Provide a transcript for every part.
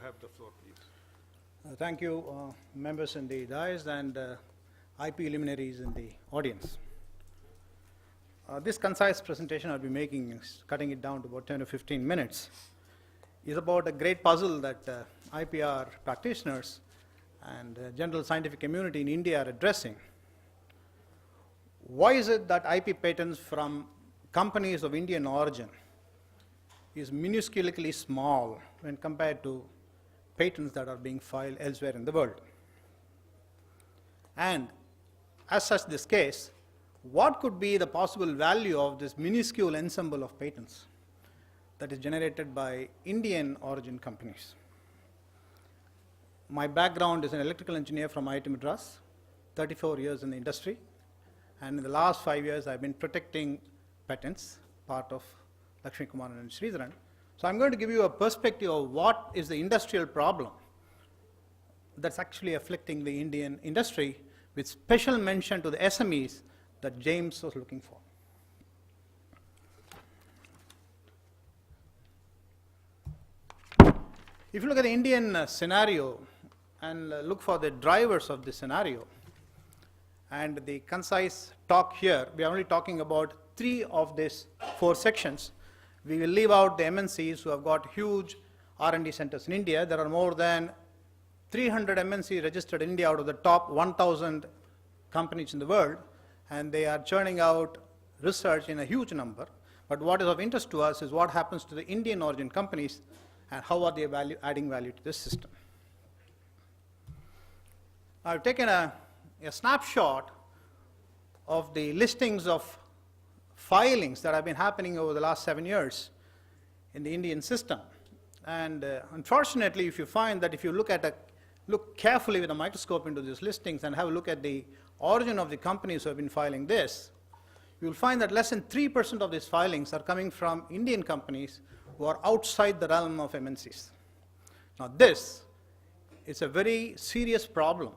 have the floor, please. Thank you, members in the dais and IP luminaries in the audience. This concise presentation I'll be making, cutting it down to about 10 to 15 minutes, is about a great puzzle that IPR practitioners and general scientific community in India are addressing. Why is it that IP patents from companies of Indian origin is minusculely small when compared to patents that are being filed elsewhere in the world? And as such this case, what could be the possible value of this minuscule ensemble of patents that is generated by Indian origin companies? My background is an electrical engineer from IIT Madras, 34 years in the industry, and in the last 5 years I've been protecting patents, part of Lakshmi Kumar and Sridharan. So I'm going to give you a perspective of what is the industrial problem that's actually afflicting the Indian industry, with special mention to the SMEs that James was looking for. If you look at the Indian scenario and look for the drivers of the scenario, and the concise talk here, we are only talking about 3 of these 4 sections. We will leave out the MNCs who have got huge R&D centers in India. There are more than 300 MNCs registered in India out of the top 1,000 companies in the world, and they are churning out research in a huge number. But what is of interest to us is what happens to the Indian origin companies and how are they adding value to this system. I've taken a snapshot of the listings of filings that have been happening over the last 7 years in the Indian system. And unfortunately, if you find that if you look carefully with a microscope into these listings and have a look at the origin of the companies who have been filing this, you will find that less than 3% of these filings are coming from Indian companies who are outside the realm of MNCs. Now this is a very serious problem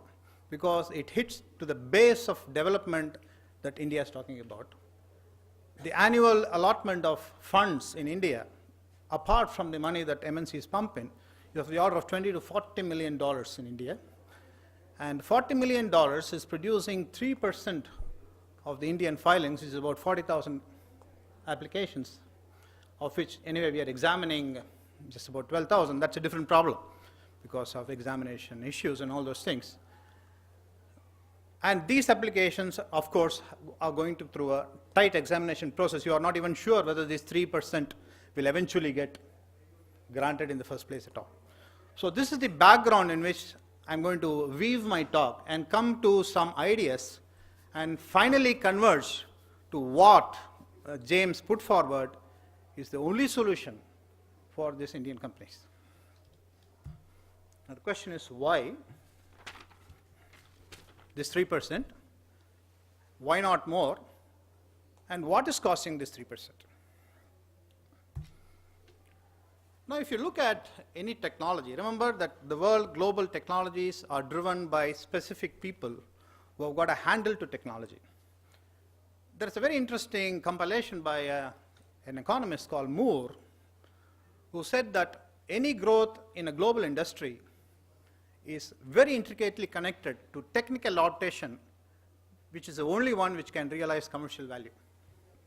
because it hits to the base of development that India is talking about. The annual allotment of funds in India, apart from the money that MNCs pump in, is of the order of $20 to $40 million in India. And $40 million is producing 3% of the Indian filings, which is about 40,000 applications, of which anyway we are examining just about 12,000. That's a different problem because of examination issues and all those things. And these applications, of course, are going through a tight examination process. You are not even sure whether this 3% will eventually get granted in the first place at all. So this is the background in which I'm going to weave my talk and come to some ideas and finally converge to what James put forward is the only solution for these Indian companies. Now the question is why this 3%, why not more, and what is causing this 3%? Now if you look at any technology, remember that the world global technologies are driven by specific people who have got a handle to technology. There is a very interesting compilation by an economist called Moore, who said that any growth in a global industry is very intricately connected to technical adaptation, which is the only one which can realize commercial value.